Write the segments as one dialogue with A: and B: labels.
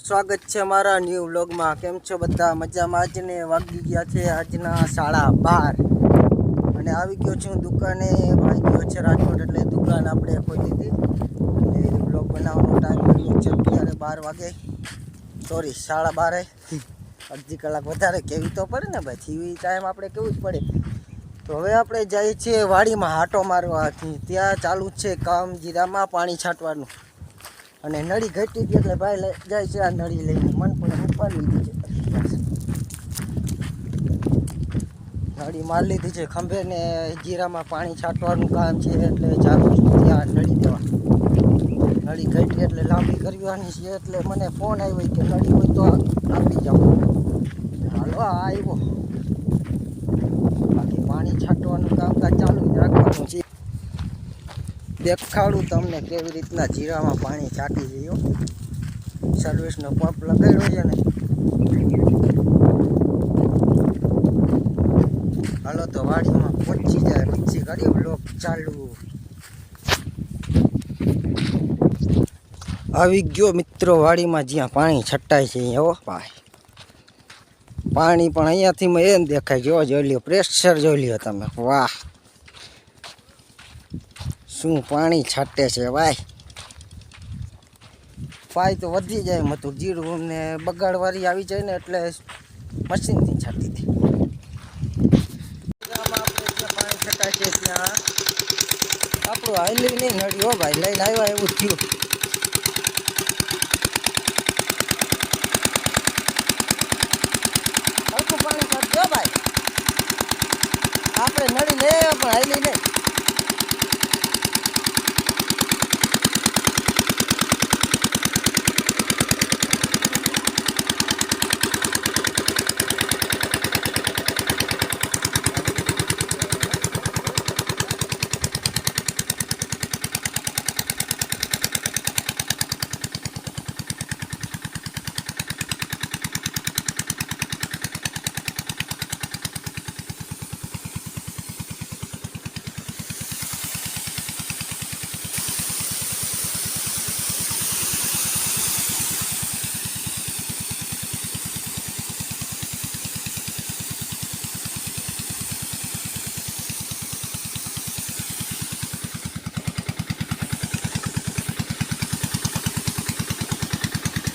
A: સ્વાગત છે અમારા ન્યૂ વ્લોગમાં। કેમ છો બધા? મજામાં? આજને વાગી ગયા છે આજના 12:30 અને આવી ગયો છું દુકાને। ભાઈ ગયો છે રાજકોટ એટલે દુકાન આપણે ખોલી દીધી એટલે વ્લોગ બનાવવાનો ટાઈમ મળ્યો છે અત્યારે 12 વાગે, સોરી 12:30, અડધી કલાક વધારે કેવી તો પડે ને ભાઈ, ટીવી ટાઈમ આપણે કેવું જ પડે। તો હવે આપણે જઈએ છીએ વાડીમાં હાટો મારવા। ત્યાં ચાલુ છે કામ જીરામાં પાણી છાંટવાનું અને નળી ઘટી ગઈ એટલે ભાઈ જાય છે આ નળી લઈને, મન પણ ઉપાડી લીધી છે, નળી મારી લીધી છે ખંભે ને જીરામાં પાણી છાંટવાનું કામ છે એટલે ચાલુ છું ત્યાં નળી દેવા। નળી ઘટી એટલે લાંબી કરવાની છે એટલે મને ફોન આવ્યો કે નળી હોય તો આપી જાઓ। હાલો આવ્યો, બાકી પાણી છાંટવાનું કામકાજ ચાલુ જ રાખવાનું છે। દેખાડું તમને કેવી રીતના જીરામાં પાણી છાંટી દઈએ। સર્વિસનો પંપ લગાડ્યો છે ને, હાલો તો વાડીમાં પહોંચી જાય પછી કરીએ બ્લોગ ચાલુ। આવી ગયો મિત્રો વાડીમાં જ્યાં પાણી છટાય છે અહીંયા। હો ભાઈ, પાણી પણ અહીંયાથી મેં એમ દેખાય, જોઈ લ્યો, પ્રેશર જોઈ લ્યો તમે, વાહ શું પાણી છાંટે છે ભાઈ। પાઈ તો વધી જાય એમ હતું, જીરું ને બગાડવાળી આવી જાય ને એટલે મશીનથી છાંટી દે। આપણે જ્યાં પાણી છટાય છે ત્યાં આપણું હાલી નહીં નડી, હો ભાઈ, લઈને આવ્યા એવું થયું। હલકું પાણી છાંટજો ભાઈ, આપણે નડી લઈ આવ્યા પણ હાલી નહીં।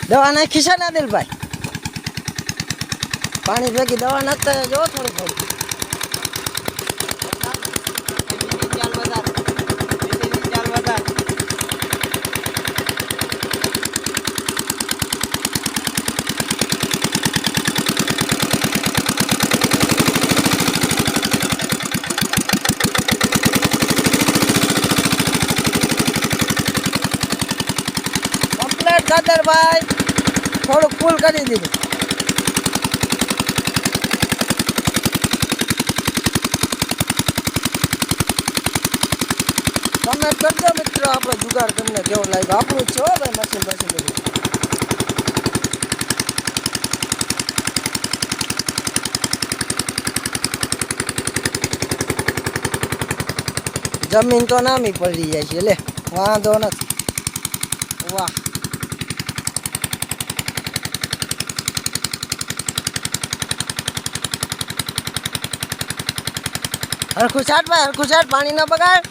A: દવા નાખી છે ને દિલભાઈ? પાણી ભેગી દવા નાખતા જો થોડી થોડી। કમ્પ્લેટ કાદરભાઈ, થોડુંક ફૂલ કરી દીધું। કમેન્ટ કરજો મિત્રો આપણો જુગાડ તમને કેવો લાગ્યો। આપણું જ છે હો ભાઈ, મશીન બધું। જમીન તો નામી પડી જાય છે, લે વાંધો નથી, વાહ। હરખું છાટ ભાઈ, હરખું છાટ, પાણી ન બગાડ।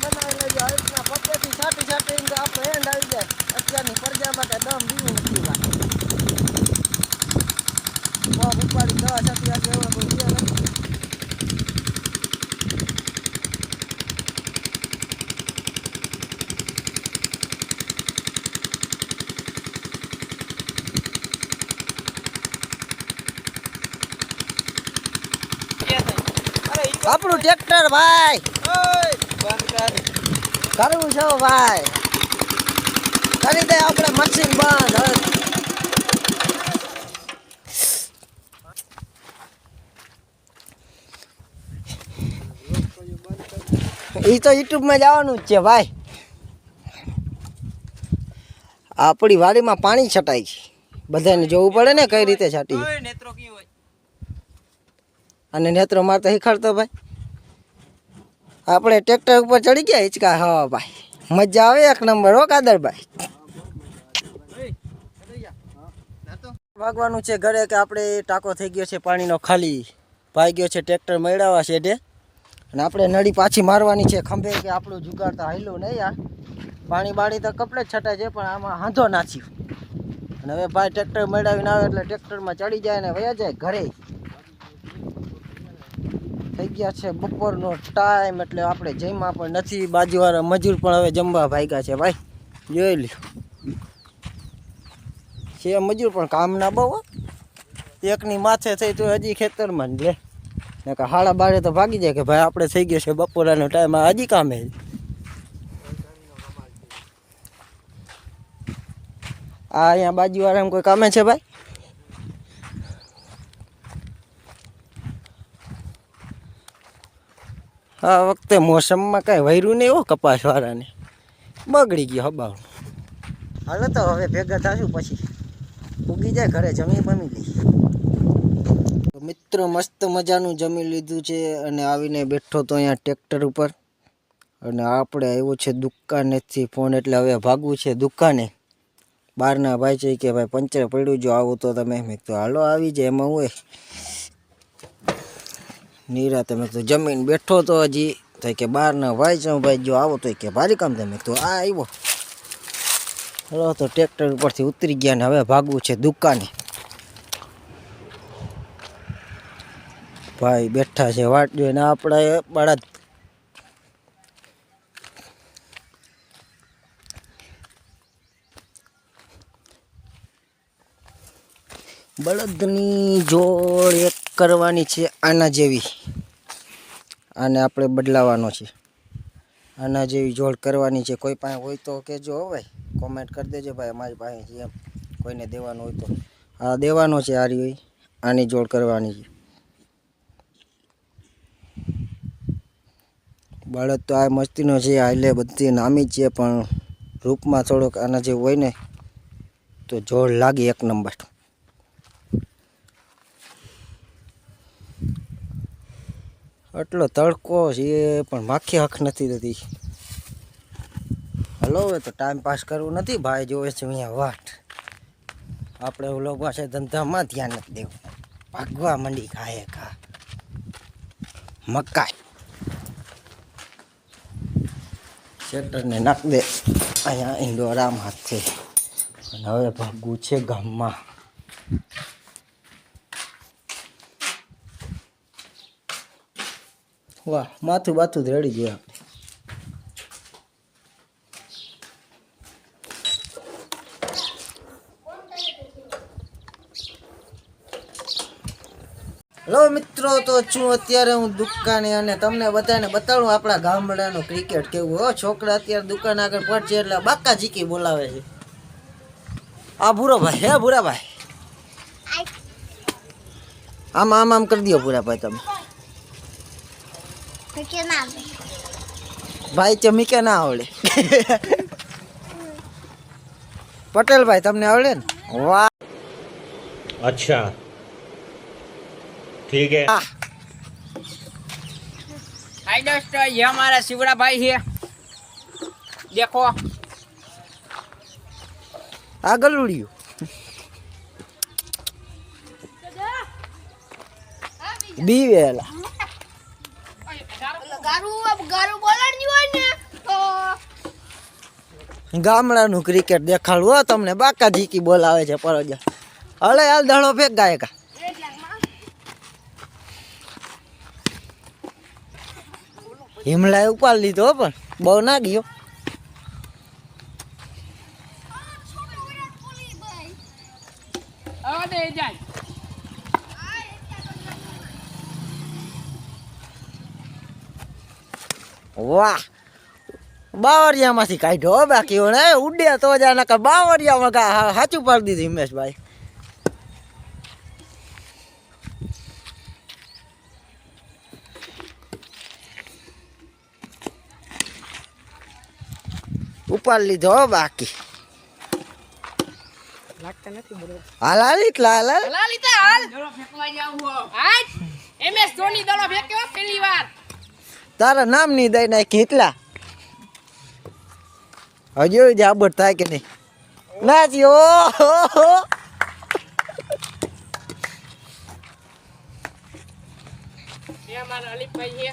A: બનાવી લેજો આ રીતના પપ્પેથી છાંટી છાંટીને તો આપણો એન્ડ આવી જાય। અત્યારની પરજા માટે દમ બીવું નથી ભાઈ, પગ ઉપાડી દવા છાંટી આપે એવો કોઈ છે નથી। આપણું ટ્રેક્ટર ભાઈ કરવું છે ભાઈ, કરી દે આપણે મશીન બંધ। એ તો યુટ્યુબમાં જવાનું જ છે ભાઈ. આપણી વાડીમાં પાણી છટાય છે, બધાને જોવું પડે ને કઈ રીતે છાટી. અને નેત્રો મારતા શીખાડતો ભાઈ. આપણે ટ્રેક્ટર ઉપર ચડી ગયા હિંચકા હા ભાઈ, મજા આવે એક નંબર હો કાદરભાઈ. વાગવાનું છે ઘરે કે આપણે ટાંકો થઈ ગયો છે પાણીનો ખાલી. ભાઈ ગયો છે ટ્રેક્ટર મેળવવા શેઢે, અને આપણે નળી પાછી મારવાની છે ખંભે કે આપણું જુગાડ તો હાલ્યું નહીં યાર. પાણી બાળી તો કપડે જ છટાય છે પણ આમાં હાંધો નાખ્યું. અને હવે ભાઈ ટ્રેક્ટર મેળવીને આવે એટલે ટ્રેક્ટરમાં ચડી જાય ને વયા જાય ઘરે. થઈ ગયા છે બપોરનો ટાઈમ એટલે આપણે જમ્યા પણ નથી. બાજુવાળા મજૂર પણ હવે જમવા ભાગ્યા છે ભાઈ, જોઈ લ્યો. છે મજૂર પણ કામ ના બહુ, એકની માથે થઈ તો હજી ખેતરમાં જ લે ને કે 12:30 તો ભાગી જાય કે ભાઈ આપણે થઈ ગયો છે બપોરાનો ટાઈમ, હજી કામે. આ અહીંયા બાજુવાળા કોઈ કામે છે ભાઈ? આ વખતે મોસમમાં કાંઈ વૈરું નહીં હો, કપાસવાળાને બગડી ગયો હબાવનું. હાલો તો હવે ભેગા થશું પછી ઉગી જાય ઘરે જમી બમી લઈ. મિત્રો મસ્ત મજાનું જમી લીધું છે અને આવીને બેઠો તો અહીંયા ટ્રેક્ટર ઉપર. અને આપણે આવ્યો છે દુકાનેથી ફોન, એટલે હવે ભાગવું છે દુકાને. બહારના ભાઈ છે કે ભાઈ પંચર પડ્યું, જો આવું તો તમે. મેં તો હાલો આવી જાય, એમાં હોય નિરાતે. મેં તો જમીન બેઠો તો હજી તો કે બહારના ભાઈ છે ભાઈ જો આવો તો કે ભારી કામ. તમે તો આ આવ્યો. હલો તો ટ્રેક્ટર ઉપરથી ઉતરી ગયા ને હવે ભાગવું છે દુકાને. ભાઈ બેઠા છે વાટ જોઈને. આપણા બળદ બળદની જોડ એક કરવાની છે આના જેવી. આને આપણે બદલાવાનો છે, આના જેવી જોડ કરવાની છે. કોઈ પાસે હોય તો કહેજો ભાઈ, કોમેન્ટ કરી દેજો ભાઈ. અમારી પાસે છે એમ કોઈને દેવાનો હોય તો. આ દેવાનો છે, આ રહી આની જોડ કરવાની છે. બળદ તો આ મસ્તીનો છે, હાલે બધી નામી જ છે પણ રૂપમાં થોડોક આના જેવું હોય ને તો જોડ લાગે એક નંબર. આટલો તડકો છે પણ માખી હક નથી થતી. હલો હવે તો ટાઈમ પાસ કરવું નથી. ભાઈ જોવે છે અહીંયા વાટ. આપણે લોકો છે ધંધામાં ધ્યાન નથી દેવું. ભાગવા મંડી ખાય ખા મકાઈ શેટરને નાખ દે અહીંયા ઇન્ડોરામ હાથે. અને હવે ભાગવું છે ગામમાં. વાહ, માથું બાથું રેડી ગયું આપણે. હેલો મિત્રો, તો છું અત્યારે હું દુકાને અને તમને બધાને બતાડું આપણા ગામડાનું ક્રિકેટ કેવું. હો છોકરા અત્યારે દુકાન આગળ પહોંચે એટલે બાકા જીકી બોલાવે છે. આ ભૂરાભાઈ, હે ભૂરાભાઈ, આમ આમ આમ કરી દો ભૂરાભાઈ તમે. ભાઈ ચમી કે ના આવડે? પટેલભાઈ તમને આવડે ને? વાહ,
B: अच्छा ठीक है।
C: हाय दोस्तों, ये हमारा शिवरा भाई है, देखो
A: આગળ ઉડ્યું. બી વેલા ગામડાનું ક્રિકેટ દેખાડવું હો તમને. બાકા જીકી બોલાવે છે પરોજા. હલે હાલ દડો ફેંક ગાયકા. હિમલાએ ઉપાડ લીધો પણ બહુ ના ગયો. વાહ, બાવરિયામાંથી કાઢ્યો બાકી ને ઉડ્યા તો જ નકર બાવરિયામાં સાચું પાડી દીધું હિમેશભાઈ. ઉપાડ લીધો હો બાકી.
C: લાગતા નથી બરોબર.
A: હાલ હાલ એટલા હાલ હાલ.
C: લાલિતા હાલ દડો ફેંકવા જાવ હો આજ MS ધોની દડો ફેંક્યો પહેલી વાર.
A: તારા નામ ની દઈ નાખી એટલા. હજુ જાબર થાય કે નહીં નાચી ઓહો.
C: એ મારા અલીફભાઈ છે.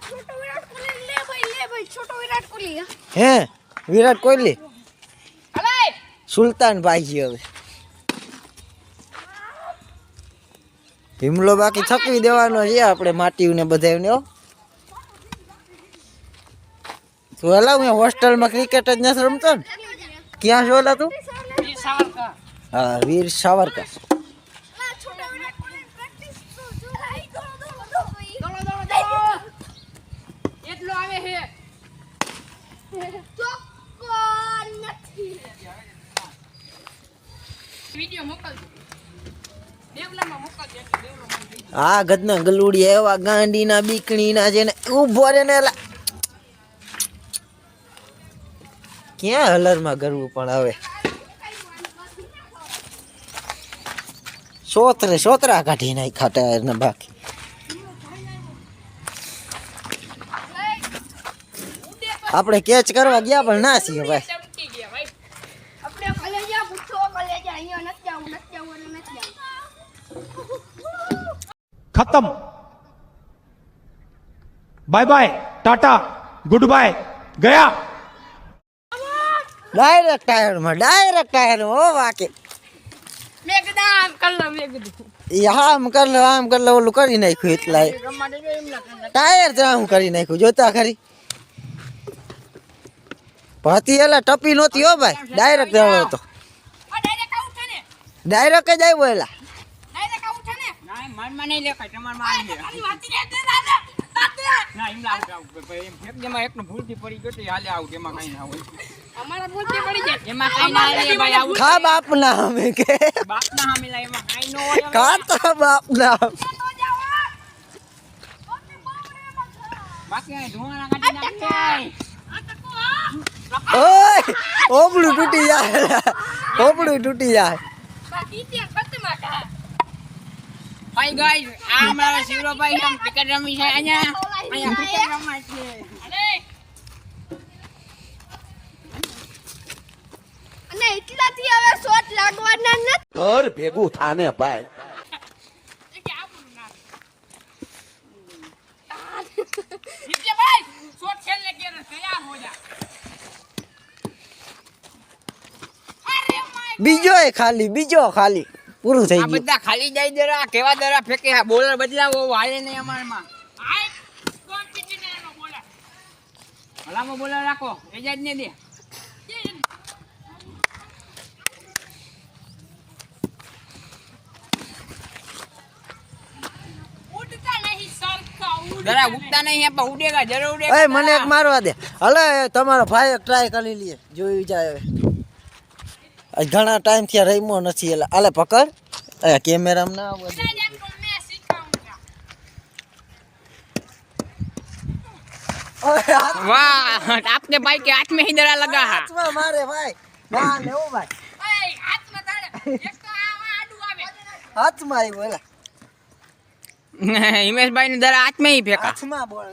D: छोटो विराट कोहली ले भाई छोटो विराट कोहली
A: હે વિરાટ કોહલી
C: અલે
A: સુલતાન ભાઈ છે હવે. હિમલો બાકી થકવી દેવાનો છે આપણે માટીને બધાને હો. તું હલા હું હોસ્ટેલમાં ક્રિકેટ જ નથી રમતો ને. ક્યાં છો લા તું?
C: વીર સાવરકર.
A: હા વીર સાવરકર.
D: छोटो विराट कोहली प्रैक्टिस जो आई दो
C: દડો એટલો આવે છે.
D: ચોક્કો નથી
C: વિડિયો મોકલજો. દેવલામાં મોકલજો એટલે દેવલો મને દઈ દે.
A: આ ગદના ગલુડી એવા ગાંડીના બીકણીના છે ને ઊભો રે ને એલા. ક્યાં હલરમાં કરવું પણ હવે સોતરા કાઢી નાખ્યા ટાયર ને બાકી. આપણે કેચ કરવા ગયા પણ ના છીએ ભાઈ.
C: ચમકી ગયા ભાઈ.
D: આપણે કલેજા પૂછો કલેજા અહીંયા નથી આવું અને નથી આવું
E: खत्म bye bye tata good bye गया
A: ડાયરેક્ટ ટાયર હો બાકી.
C: મેં કીધું આમ કર લો મેં કીધું.
A: એ આમ કર લો ઓલું કરી નાખ્યું એટલા
C: રમવા દેજો એમ લાગે.
A: ટાયર જ આમ કરી નાખ્યું જોતા ખરી. ભાતી એલા ટપી નહોતી હો ભાઈ ડાયરેક્ટ જવો હતો.
C: આ ડાયરેક્ટ આઉટ છે ને.
A: ડાયરેક્ટ જ આવ્યો એલા.
C: ડાયરેક્ટ આઉટ છે ને. ના મનમાં નહીં લેખાય તમારમાં આવી જાય. ખાલી વાતી રહે દે દાદા. ના એમ લાગે આઉટ ભાઈ એમ ફેક જેમાં એકનો ભૂલથી પડી ગયો તો હાલે આઉટ એમાં કાઈ ના હોય. અમારા ભૂલથી પડી જાય એમાં કાઈ ના હાલે ભાઈ આઉટ.
A: ખા બાપના અમે કે
C: બાપના હામેલા એમાં કાઈ ન હોય.
A: ખાતા બાપના.
C: બાકી આ ધોવાના કાઢી નાખે.
A: ઓય ઓબળું તૂટી જાય.
C: હાય ગાઈસ આ મારા શિવરાભાઈ આમ ક્રિકેટ રમી છે અહીંયા ક્રિકેટ રમાય છે.
D: અને એટલાથી હવે શોટ લાગવાના નથી
F: ઘર ભેગું થાને ભાઈ
C: ભાઈ શોટ ખેલને કે તૈયાર હો જા.
A: બીજો ખાલી પૂરું થઈ
C: આ
A: ગયું.
C: બધા ખાલી જાય દરા કેવા દરા ફેંકે આ બોલર બદલાવો હાલે નહીં અમારમાં. હાય કોણ પીચીને એનો બોલર હલામાં બોલર રાખો એજાજ ને દે. ઉડતા નહીં સરખા દરા ઉડતા નહીં પણ ઉડેગા જરૂર ઉડેગા.
A: એ મને એક મારવા દે. હલે તમારો ભાઈ એક ટ્રાય કરી લઈએ જોઈ જાય હવે. આ ઘણા ટાઈમ થી રમ્યો નથી એટલે આલે પકડ. કેમેરામાં ના આવે.
C: वाह आपके भाई के हाथ में ही दरा लगा है.
A: હાથમાં મારે ભાઈ ના ને ઓ ભાઈ હાથમાં આવ્યો એલા.
C: हिमेश भाई ने दरा हाथ में ही फेंका.
A: હાથમાં બોલ.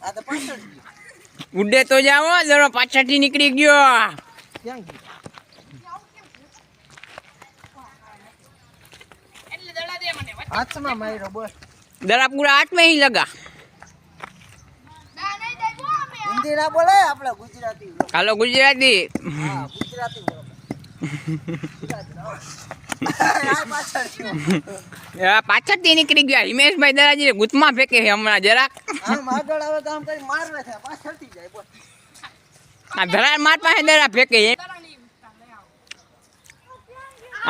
A: આ તો પાછળ ગયો.
C: उड़े तो जाओ जरा पाछटी निकली गयो.
A: ક્યાં ગયો? હાથમાં માર્યો બોલ.
C: दरा पूरा हाथ में ही लगा.
A: હિન્દી ના બોલે આપણે ગુજરાતી.
C: हेलो गुजराती.
A: હા ગુજરાતી બોલો. આ પાછળ ગયો.
C: પાછળથી નીકળી ગયા હિમેશ ભાઈ દરાજી ગુથમાં ફેંકે છે હમણાં જરાક.
A: આમ આગળ આવે તો આમ કરી મારવે છે પાછળથી જાય બોલ.
C: આ ધરાર માર પાસે દરા ફેંકે છે.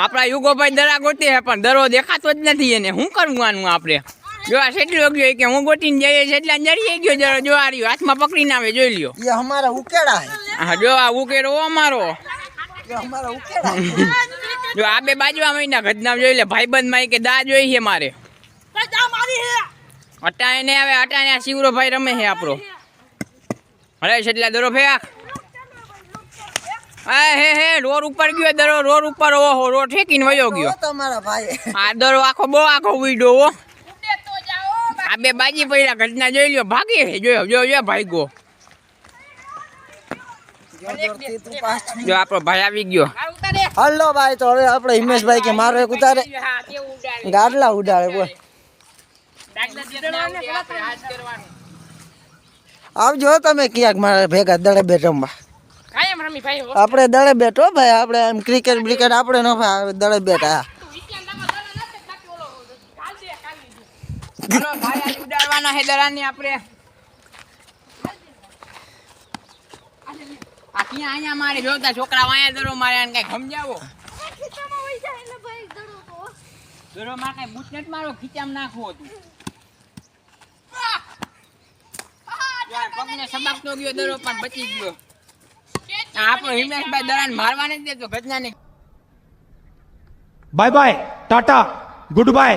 C: આપણા યુગોભાઈ દરા ગોતી છે પણ દરો દેખાતો જ નથી એને શું કરવાનું આપણે. જો આ સેટલો ગયો કે હું ગોતીને જઈએ છે એટલે જરી ગયો જરો જો આ રહ્યો હાથમાં પકડીને આવે જોઈ લ્યો.
A: ये हमारा उकेड़ा है.
C: હા જો આ ઉકેરો અમારો.
A: ये हमारा उकेड़ा है.
C: જો આ બે બાજુ મહિના ઘટના જોઈ લે ભાઈબંધ માં કે દા જોઈ છે મારે. અટાણે ને આવે અટાણે આ શિવરો ભાઈ રમે છે આપણો. અરે છેટલા દરો ફેક. હે રોડ ઉપર ગયો દરો, રોડ ઉપર ઓહો રોડ ઠેકીને વયો ગયો
A: ઓ તમારા ભાઈ
C: આ દરો આખો બહુ આખો ઉઈડો હો. આ બે બાજી પડ્યા ઘટના જોઈ લ્યો ભાગી જોયો જોયો ભાગ્યો.
A: જોરથી તું પાછળ.
C: જો આપણો ભાઈ આવી ગયો.
A: હલો ભાઈ, તો હવે આપણે હિમેશભાઈ કે મારો એક ઉતારે ગાડલા ઉડાડે. બોલ આવજો તમે ક્યાંક મારા ભેગા દળે બેટ રમવા. આપણે દળે બેઠો ભાઈ, આપણે એમ ક્રિકેટ બ્રિકેટ આપણે ન ભાઈ, દળે બેઠા.
C: ચલો ભાઈ આજ ઉડાડવાના હે દરાની આપણે. આ ક્યાં અહીંયા મારે જોતા છોકરા વાયા દરો મારે આને કઈ સમજાવો. દરો માં કઈ બૂટ નથી મારો ખીચામાં નાખવો હતું. પગને સબાકતો ગયો દરો પણ બચી ગયો. આપણો હિમેશભાઈ દરાને મારવા નથી દેતો ઘટના ને.
E: Bye bye tata good bye.